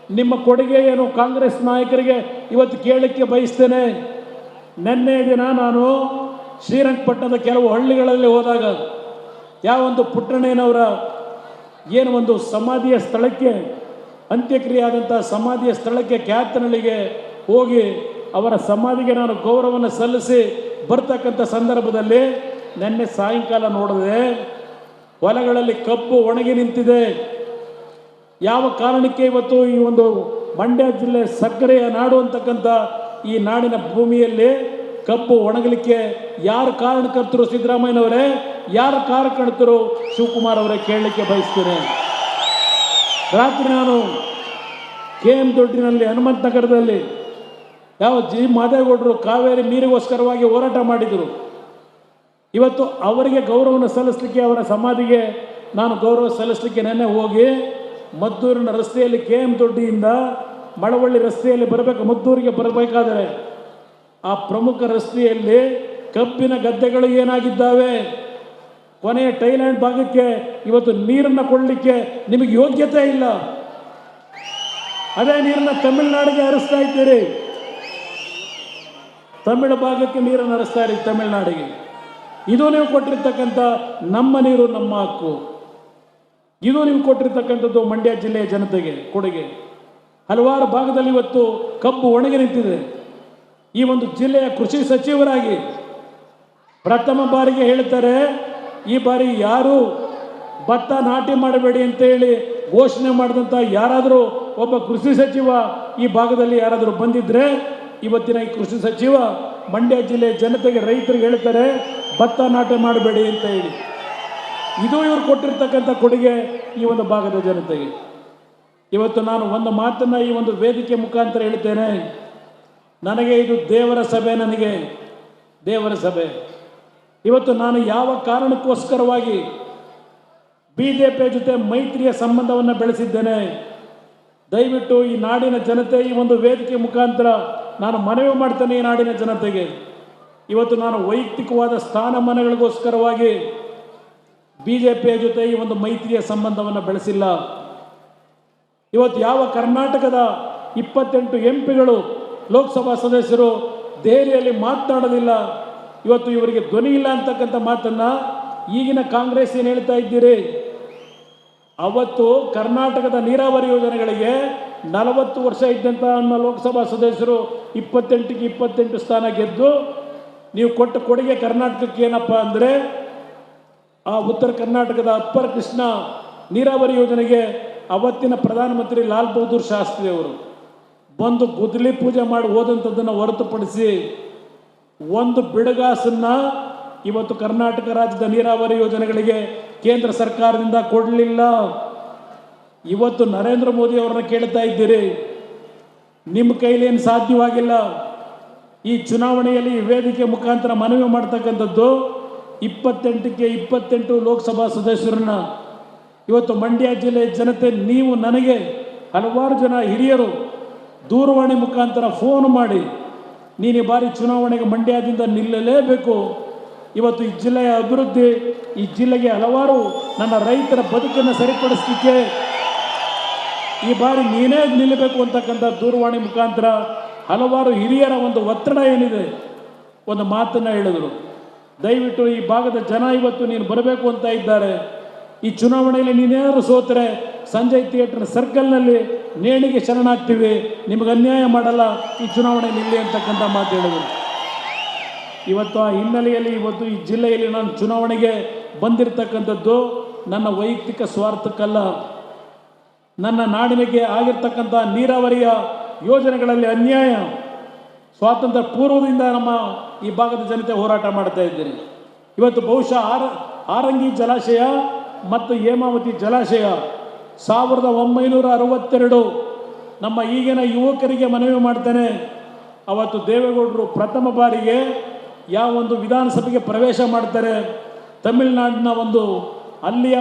ನಿಮ್ಮ ಕೊಡುಗೆ ಏನು ಕಾಂಗ್ರೆಸ್ ನಾಯಕರಿಗೆ ಇವತ್ತು ಕೇಳಲಿಕ್ಕೆ ಬಯಸ್ತೇನೆ. ನಿನ್ನೆ ದಿನ ನಾನು ಶ್ರೀರಂಗಪಟ್ಟಣದ ಕೆಲವು ಹಳ್ಳಿಗಳಲ್ಲಿ ಹೋದಾಗ ಯಾವೊಂದು ಪುಟ್ಟಣ್ಣಯ್ಯನವರ ಏನು ಒಂದು ಸಮಾಧಿಯ ಸ್ಥಳಕ್ಕೆ ಅಂತ್ಯಕ್ರಿಯೆ ಆದಂಥ ಸಮಾಧಿಯ ಸ್ಥಳಕ್ಕೆ ಕ್ಯಾತನಹಳ್ಳಿಗೆ ಹೋಗಿ ಅವರ ಸಮಾಧಿಗೆ ನಾನು ಗೌರವವನ್ನು ಸಲ್ಲಿಸಿ ಬರ್ತಕ್ಕಂಥ ಸಂದರ್ಭದಲ್ಲಿ ನಿನ್ನೆ ಸಾಯಂಕಾಲ ನೋಡಿದೆ, ಹೊಲಗಳಲ್ಲಿ ಕಬ್ಬು ಒಣಗಿ ನಿಂತಿದೆ. ಯಾವ ಕಾರಣಕ್ಕೆ ಇವತ್ತು ಈ ಒಂದು ಮಂಡ್ಯ ಜಿಲ್ಲೆ ಸಕ್ಕರೆಯ ನಾಡು ಅಂತಕ್ಕಂಥ ಈ ನಾಡಿನ ಭೂಮಿಯಲ್ಲಿ ಕಬ್ಬು ಒಣಗಲಿಕ್ಕೆ ಯಾರು ಕಾರಣಕರ್ತರು? ಸಿದ್ದರಾಮಯ್ಯನವರೇ, ಯಾರು ಕಾರಣಕರ್ತರು? ಶಿವಕುಮಾರ್ ಅವರೇ ಕೇಳಲಿಕ್ಕೆ ಬಯಸ್ತೇನೆ. ರಾತ್ರಿ ನಾನು KM ದೊಡ್ಡಿನಲ್ಲಿ ಹನುಮಂತ ನಗರದಲ್ಲಿ ಯಾವ ಜಿ ಮಾದೇಗೌಡರು ಕಾವೇರಿ ನೀರಿಗೋಸ್ಕರವಾಗಿ ಹೋರಾಟ ಮಾಡಿದರು. ಇವತ್ತು ಅವರಿಗೆ ಗೌರವವನ್ನು ಸಲ್ಲಿಸಲಿಕ್ಕೆ, ಅವರ ಸಮಾಧಿಗೆ ನಾನು ಗೌರವ ಸಲ್ಲಿಸಲಿಕ್ಕೆ ನೆನ್ನೆ ಹೋಗಿ ಮದ್ದೂರಿನ ರಸ್ತೆಯಲ್ಲಿ KM ದೊಡ್ಡಿಯಿಂದ ಮಳವಳ್ಳಿ ರಸ್ತೆಯಲ್ಲಿ ಮದ್ದೂರಿಗೆ ಬರಬೇಕಾದರೆ ಆ ಪ್ರಮುಖ ರಸ್ತೆಯಲ್ಲಿ ಕಬ್ಬಿನ ಗದ್ದೆಗಳು ಏನಾಗಿದ್ದಾವೆ? ಕೊನೆಯ ಟೈಲ್ಯಾಂಡ್ ಭಾಗಕ್ಕೆ ಇವತ್ತು ನೀರನ್ನು ಕೊಡಲಿಕ್ಕೆ ನಿಮಗೆ ಯೋಗ್ಯತೆ ಇಲ್ಲ. ಅದೇ ನೀರನ್ನು ತಮಿಳುನಾಡಿಗೆ ಹರಿಸ್ತಾ ಇದ್ದೀರಿ. ತಮಿಳು ಭಾಗಕ್ಕೆ ನೀರನ್ನು ಹರಿಸ್ತಾ ಇರಿ, ತಮಿಳುನಾಡಿಗೆ. ಇದು ನೀವು ಕೊಟ್ಟಿರ್ತಕ್ಕಂಥ ನಮ್ಮ ನೀರು, ನಮ್ಮ ಹಕ್ಕು. ಇದು ನೀವು ಕೊಟ್ಟಿರ್ತಕ್ಕಂಥದ್ದು ಮಂಡ್ಯ ಜಿಲ್ಲೆಯ ಜನತೆಗೆ ಕೊಡುಗೆ. ಹಲವಾರು ಭಾಗದಲ್ಲಿ ಇವತ್ತು ಕಬ್ಬು ಒಣಗಿ ನಿಂತಿದೆ. ಈ ಒಂದು ಜಿಲ್ಲೆಯ ಕೃಷಿ ಸಚಿವರಾಗಿ ಪ್ರಥಮ ಬಾರಿಗೆ ಹೇಳ್ತಾರೆ, ಈ ಬಾರಿ ಯಾರು ಭತ್ತ ನಾಟಿ ಮಾಡಬೇಡಿ ಅಂತ ಹೇಳಿ ಘೋಷಣೆ ಮಾಡಿದಂಥ ಯಾರಾದರೂ ಒಬ್ಬ ಕೃಷಿ ಸಚಿವ ಈ ಭಾಗದಲ್ಲಿ ಯಾರಾದರೂ ಬಂದಿದ್ರೆ, ಇವತ್ತಿನ ಈ ಕೃಷಿ ಸಚಿವ ಮಂಡ್ಯ ಜಿಲ್ಲೆಯ ಜನತೆಗೆ, ರೈತರಿಗೆ ಹೇಳ್ತಾರೆ ಭತ್ತ ನಾಟಿ ಮಾಡಬೇಡಿ ಅಂತ ಹೇಳಿ. ಇದು ಇವರು ಕೊಟ್ಟಿರ್ತಕ್ಕಂಥ ಕೊಡುಗೆ ಈ ಒಂದು ಭಾಗದ ಜನತೆಗೆ. ಇವತ್ತು ನಾನು ಒಂದು ಮಾತನ್ನು ಈ ಒಂದು ವೇದಿಕೆ ಮುಖಾಂತರ ಹೇಳ್ತೇನೆ. ನನಗೆ ಇದು ದೇವರ ಸಭೆ, ನನಗೆ ದೇವರ ಸಭೆ. ಇವತ್ತು ನಾನು ಯಾವ ಕಾರಣಕ್ಕೋಸ್ಕರವಾಗಿ BJP ಜೊತೆ ಮೈತ್ರಿಯ ಸಂಬಂಧವನ್ನು ಬೆಳೆಸಿದ್ದೇನೆ, ದಯವಿಟ್ಟು ಈ ನಾಡಿನ ಜನತೆ, ಈ ಒಂದು ವೇದಿಕೆ ಮುಖಾಂತರ ನಾನು ಮನವಿ ಮಾಡ್ತೇನೆ ಈ ನಾಡಿನ ಜನತೆಗೆ. ಇವತ್ತು ನಾನು ವೈಯಕ್ತಿಕವಾದ ಸ್ಥಾನಮಾನಗಳಿಗೋಸ್ಕರವಾಗಿ BJP ಜೊತೆ ಈ ಒಂದು ಮೈತ್ರಿಯ ಸಂಬಂಧವನ್ನು ಬೆಳೆಸಿಲ್ಲ. ಇವತ್ತು ಯಾವ ಕರ್ನಾಟಕದ 28 MPಗಳು ಲೋಕಸಭಾ ಸದಸ್ಯರು ದೆಹಲಿಯಲ್ಲಿ ಮಾತನಾಡೋದಿಲ್ಲ, ಇವತ್ತು ಇವರಿಗೆ ಧ್ವನಿ ಇಲ್ಲ ಅಂತಕ್ಕಂಥ ಮಾತನ್ನು ಈಗಿನ ಕಾಂಗ್ರೆಸ್ ಏನು ಹೇಳ್ತಾ ಇದ್ದೀರಿ? ಅವತ್ತು ಕರ್ನಾಟಕದ ನೀರಾವರಿ ಯೋಜನೆಗಳಿಗೆ 40 ವರ್ಷ ಇದ್ದಂಥ ನಮ್ಮ ಲೋಕಸಭಾ ಸದಸ್ಯರು 28ಕ್ಕೆ 28 ಸ್ಥಾನ ಗೆದ್ದು ನೀವು ಕೊಟ್ಟ ಕೊಡುಗೆ ಕರ್ನಾಟಕಕ್ಕೆ ಏನಪ್ಪ ಅಂದರೆ, ಆ ಉತ್ತರ ಕರ್ನಾಟಕದ ಅಪ್ಪರ್ ಕೃಷ್ಣ ನೀರಾವರಿ ಯೋಜನೆಗೆ ಅವತ್ತಿನ ಪ್ರಧಾನಮಂತ್ರಿ ಲಾಲ್ ಬಹದ್ದೂರ್ ಶಾಸ್ತ್ರಿ ಅವರು ಬಂದು ಗುದ್ದಲಿ ಪೂಜೆ ಮಾಡಿ ಹೋದಂಥದ್ದನ್ನು ಹೊರತುಪಡಿಸಿ ಒಂದು ಬಿಡುಗಾಸನ್ನು ಇವತ್ತು ಕರ್ನಾಟಕ ರಾಜ್ಯದ ನೀರಾವರಿ ಯೋಜನೆಗಳಿಗೆ ಕೇಂದ್ರ ಸರ್ಕಾರದಿಂದ ಕೊಡಲಿಲ್ಲ. ಇವತ್ತು ನರೇಂದ್ರ ಮೋದಿ ಅವರನ್ನ ಕೇಳ್ತಾ ಇದ್ದೀರಿ, ನಿಮ್ಮ ಕೈಲೇನು ಸಾಧ್ಯವಾಗಿಲ್ಲ. ಈ ಚುನಾವಣೆಯಲ್ಲಿ ವೇದಿಕೆ ಮುಖಾಂತರ ಮನವಿ ಮಾಡ್ತಕ್ಕಂಥದ್ದು 28ಕ್ಕೆ 28 ಲೋಕಸಭಾ ಸದಸ್ಯರನ್ನ ಇವತ್ತು ಮಂಡ್ಯ ಜಿಲ್ಲೆಯ ಜನತೆ, ನೀವು ನನಗೆ ಹಲವಾರು ಜನ ಹಿರಿಯರು ದೂರವಾಣಿ ಮುಖಾಂತರ ಫೋನ್ ಮಾಡಿ, ನೀನು ಈ ಬಾರಿ ಚುನಾವಣೆಗೆ ಮಂಡ್ಯದಿಂದ ನಿಲ್ಲಲೇಬೇಕು, ಇವತ್ತು ಈ ಜಿಲ್ಲೆಯ ಅಭಿವೃದ್ಧಿ, ಈ ಜಿಲ್ಲೆಗೆ ಹಲವಾರು ನನ್ನ ರೈತರ ಬದುಕನ್ನು ಸರಿಪಡಿಸಲಿಕ್ಕೆ ಈ ಬಾರಿ ನೀನೇ ನಿಲ್ಲಬೇಕು ಅಂತಕ್ಕಂಥ ದೂರವಾಣಿ ಮುಖಾಂತರ ಹಲವಾರು ಹಿರಿಯರ ಒಂದು ಒತ್ತಡ ಏನಿದೆ, ಒಂದು ಮಾತನ್ನು ಹೇಳಿದರು. ದಯವಿಟ್ಟು ಈ ಭಾಗದ ಜನ ಇವತ್ತು ನೀನು ಬರಬೇಕು ಅಂತ ಇದ್ದಾರೆ. ಈ ಚುನಾವಣೆಯಲ್ಲಿ ನೀನೇನಾದರೂ ಸೋತರೆ ಸಂಜಯ್ ಥಿಯೇಟರ್ ಸರ್ಕಲ್ನಲ್ಲಿ ನೇಣಿಗೆ ಶರಣಾಗ್ತೀವಿ, ನಿಮಗೆ ಅನ್ಯಾಯ ಮಾಡಲ್ಲ, ಈ ಚುನಾವಣೆ ನಿಲ್ಲಿ ಅಂತಕ್ಕಂಥ ಮಾತು ಹೇಳಿದರು. ಇವತ್ತು ಆ ಹಿನ್ನೆಲೆಯಲ್ಲಿ ಇವತ್ತು ಈ ಜಿಲ್ಲೆಯಲ್ಲಿ ನಾನು ಚುನಾವಣೆಗೆ ಬಂದಿರತಕ್ಕಂಥದ್ದು ನನ್ನ ವೈಯಕ್ತಿಕ ಸ್ವಾರ್ಥಕ್ಕಲ್ಲ. ನನ್ನ ನಾಡಿನಿಗೆ ಆಗಿರ್ತಕ್ಕಂಥ ನೀರಾವರಿಯ ಯೋಜನೆಗಳಲ್ಲಿ ಅನ್ಯಾಯ ಸ್ವಾತಂತ್ರ್ಯ ಪೂರ್ವದಿಂದ ನಮ್ಮ ಈ ಭಾಗದ ಜನತೆ ಹೋರಾಟ ಮಾಡ್ತಾ ಇದ್ದೀನಿ. ಇವತ್ತು ಬಹುಶಃ ಆರಂಗಿ ಜಲಾಶಯ ಮತ್ತು ಹೇಮಾವತಿ ಜಲಾಶಯ 1962 ನಮ್ಮ ಈಗಿನ ಯುವಕರಿಗೆ ಮನವಿ ಮಾಡ್ತೇನೆ. ಅವತ್ತು ದೇವೇಗೌಡರು ಪ್ರಥಮ ಬಾರಿಗೆ ಯಾವ ಒಂದು ವಿಧಾನಸಭೆಗೆ ಪ್ರವೇಶ ಮಾಡ್ತಾರೆ, ತಮಿಳುನಾಡಿನ ಒಂದು ಅಲ್ಲಿಯ